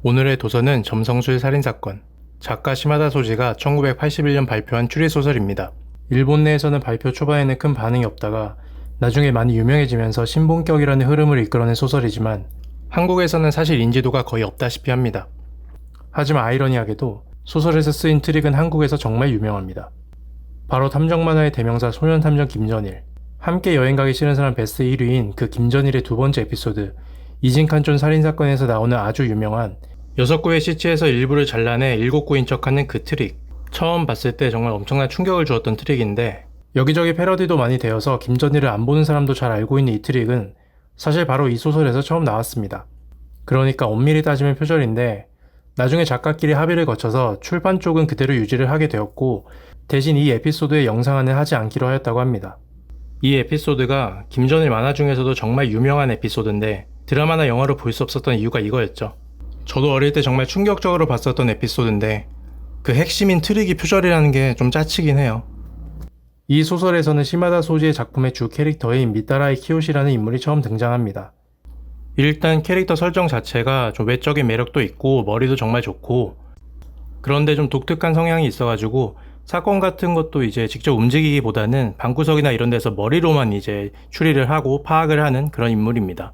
오늘의 도서는 점성술 살인사건, 작가 시마다 소지가 1981년 발표한 추리소설입니다. 일본 내에서는 발표 초반에는 큰 반응이 없다가 나중에 많이 유명해지면서 신본격이라는 흐름을 이끌어낸 소설이지만 한국에서는 사실 인지도가 거의 없다시피 합니다. 하지만 아이러니하게도 소설에서 쓰인 트릭은 한국에서 정말 유명합니다. 바로 탐정 만화의 대명사 소년탐정 김전일, 함께 여행가기 싫은 사람 베스트 1위인 그 김전일의 두 번째 에피소드 이진칸촌 살인사건에서 나오는 아주 유명한 6구의 시체에서 일부를 잘라내 7구인 척하는 그 트릭. 처음 봤을 때 정말 엄청난 충격을 주었던 트릭인데 여기저기 패러디도 많이 되어서 김전일을 안 보는 사람도 잘 알고 있는 이 트릭은 사실 바로 이 소설에서 처음 나왔습니다. 그러니까 엄밀히 따지면 표절인데 나중에 작가끼리 합의를 거쳐서 출판 쪽은 그대로 유지를 하게 되었고 대신 이 에피소드의 영상화는 하지 않기로 하였다고 합니다. 이 에피소드가 김전일 만화 중에서도 정말 유명한 에피소드인데 드라마나 영화로 볼 수 없었던 이유가 이거였죠. 저도 어릴 때 정말 충격적으로 봤었던 에피소드인데 그 핵심인 트릭이 표절이라는 게 좀 짜치긴 해요. 이 소설에서는 시마다 소지의 작품의 주 캐릭터인 미타라이 키요시라는 인물이 처음 등장합니다. 일단 캐릭터 설정 자체가 좀 외적인 매력도 있고 머리도 정말 좋고 그런데 좀 독특한 성향이 있어가지고 사건 같은 것도 이제 직접 움직이기보다는 방구석이나 이런 데서 머리로만 이제 추리를 하고 파악을 하는 그런 인물입니다.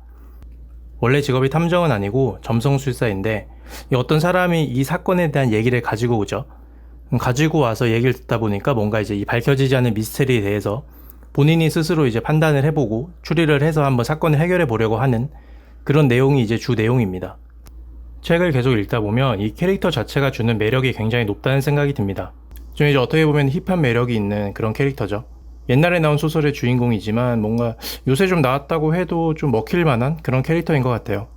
원래 직업이 탐정은 아니고 점성술사인데 어떤 사람이 이 사건에 대한 얘기를 가지고 오죠. 가지고 와서 얘기를 듣다 보니까 뭔가 이제 이 밝혀지지 않은 미스테리에 대해서 본인이 스스로 이제 판단을 해보고 추리를 해서 한번 사건을 해결해 보려고 하는 그런 내용이 이제 주 내용입니다. 책을 계속 읽다 보면 이 캐릭터 자체가 주는 매력이 굉장히 높다는 생각이 듭니다. 좀 이제 어떻게 보면 힙한 매력이 있는 그런 캐릭터죠. 옛날에 나온 소설의 주인공이지만 뭔가 요새 좀 나왔다고 해도 좀 먹힐 만한 그런 캐릭터인 것 같아요.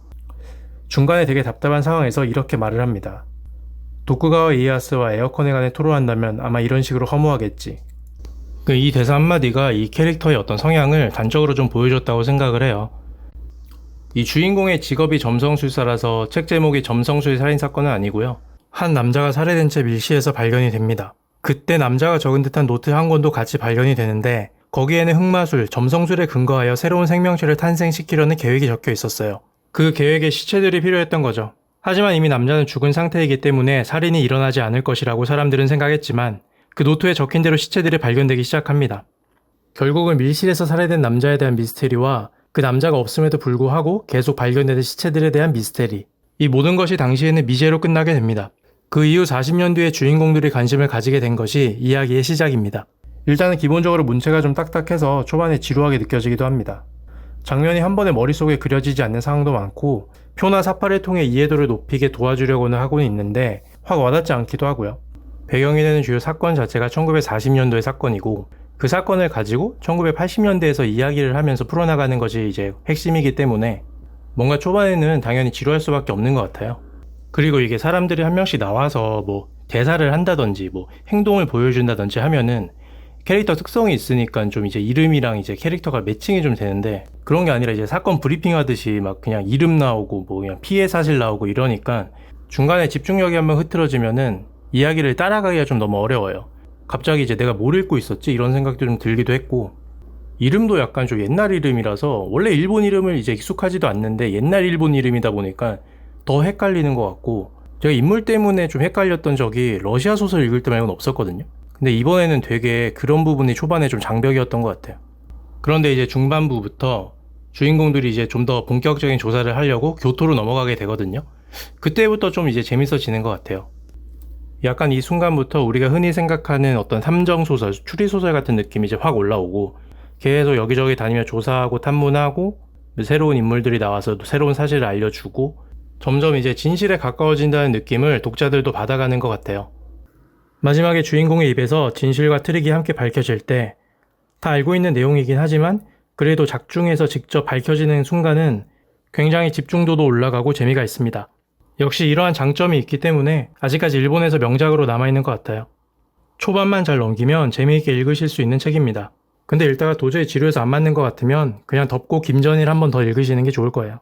중간에 되게 답답한 상황에서 이렇게 말을 합니다. 도쿠가와 이에야스와 에어컨에 관해 토론한다면 아마 이런 식으로 허무하겠지. 이 대사 한마디가 이 캐릭터의 어떤 성향을 단적으로 좀 보여줬다고 생각을 해요. 이 주인공의 직업이 점성술사라서 책 제목이 점성술 살인사건은 아니고요. 한 남자가 살해된 채 밀실에서 발견이 됩니다. 그때 남자가 적은 듯한 노트 한 권도 같이 발견이 되는데 거기에는 흑마술, 점성술에 근거하여 새로운 생명체를 탄생시키려는 계획이 적혀 있었어요. 그 계획에 시체들이 필요했던 거죠. 하지만 이미 남자는 죽은 상태이기 때문에 살인이 일어나지 않을 것이라고 사람들은 생각했지만 그 노트에 적힌 대로 시체들이 발견되기 시작합니다. 결국은 밀실에서 살해된 남자에 대한 미스테리와 그 남자가 없음에도 불구하고 계속 발견되는 시체들에 대한 미스테리, 이 모든 것이 당시에는 미제로 끝나게 됩니다. 그 이후 40년 뒤에 주인공들이 관심을 가지게 된 것이 이야기의 시작입니다. 일단은 기본적으로 문체가 좀 딱딱해서 초반에 지루하게 느껴지기도 합니다. 장면이 한 번에 머릿속에 그려지지 않는 상황도 많고 표나 사파를 통해 이해도를 높이게 도와주려고는 하고는 있는데 확 와닿지 않기도 하고요. 배경이 되는 주요 사건 자체가 1940년도의 사건이고 그 사건을 가지고 1980년대에서 이야기를 하면서 풀어나가는 것이 이제 핵심이기 때문에 뭔가 초반에는 당연히 지루할 수밖에 없는 것 같아요. 그리고 이게 사람들이 한 명씩 나와서 뭐 대사를 한다든지 뭐 행동을 보여준다든지 하면은 캐릭터 특성이 있으니까 좀 이제 이름이랑 이제 캐릭터가 매칭이 좀 되는데 그런 게 아니라 이제 사건 브리핑 하듯이 막 그냥 이름 나오고 뭐 그냥 피해 사실 나오고 이러니까 중간에 집중력이 한번 흐트러지면은 이야기를 따라가기가 좀 너무 어려워요. 갑자기 이제 내가 뭘 읽고 있었지? 이런 생각도 좀 들기도 했고 이름도 약간 좀 옛날 이름이라서 원래 일본 이름을 이제 익숙하지도 않는데 옛날 일본 이름이다 보니까 더 헷갈리는 것 같고 제가 인물 때문에 좀 헷갈렸던 적이 러시아 소설 읽을 때 말고는 없었거든요. 근데 이번에는 되게 그런 부분이 초반에 좀 장벽이었던 것 같아요. 그런데 이제 중반부부터 주인공들이 이제 좀 더 본격적인 조사를 하려고 교토로 넘어가게 되거든요. 그때부터 좀 이제 재밌어지는 것 같아요. 약간 이 순간부터 우리가 흔히 생각하는 어떤 탐정소설, 추리소설 같은 느낌이 이제 확 올라오고 계속 여기저기 다니며 조사하고 탐문하고 새로운 인물들이 나와서 새로운 사실을 알려주고 점점 이제 진실에 가까워진다는 느낌을 독자들도 받아가는 것 같아요. 마지막에 주인공의 입에서 진실과 트릭이 함께 밝혀질 때 다 알고 있는 내용이긴 하지만 그래도 작중에서 직접 밝혀지는 순간은 굉장히 집중도도 올라가고 재미가 있습니다. 역시 이러한 장점이 있기 때문에 아직까지 일본에서 명작으로 남아있는 것 같아요. 초반만 잘 넘기면 재미있게 읽으실 수 있는 책입니다. 근데 읽다가 도저히 지루해서 안 맞는 것 같으면 그냥 덮고 김전일 한 번 더 읽으시는 게 좋을 거예요.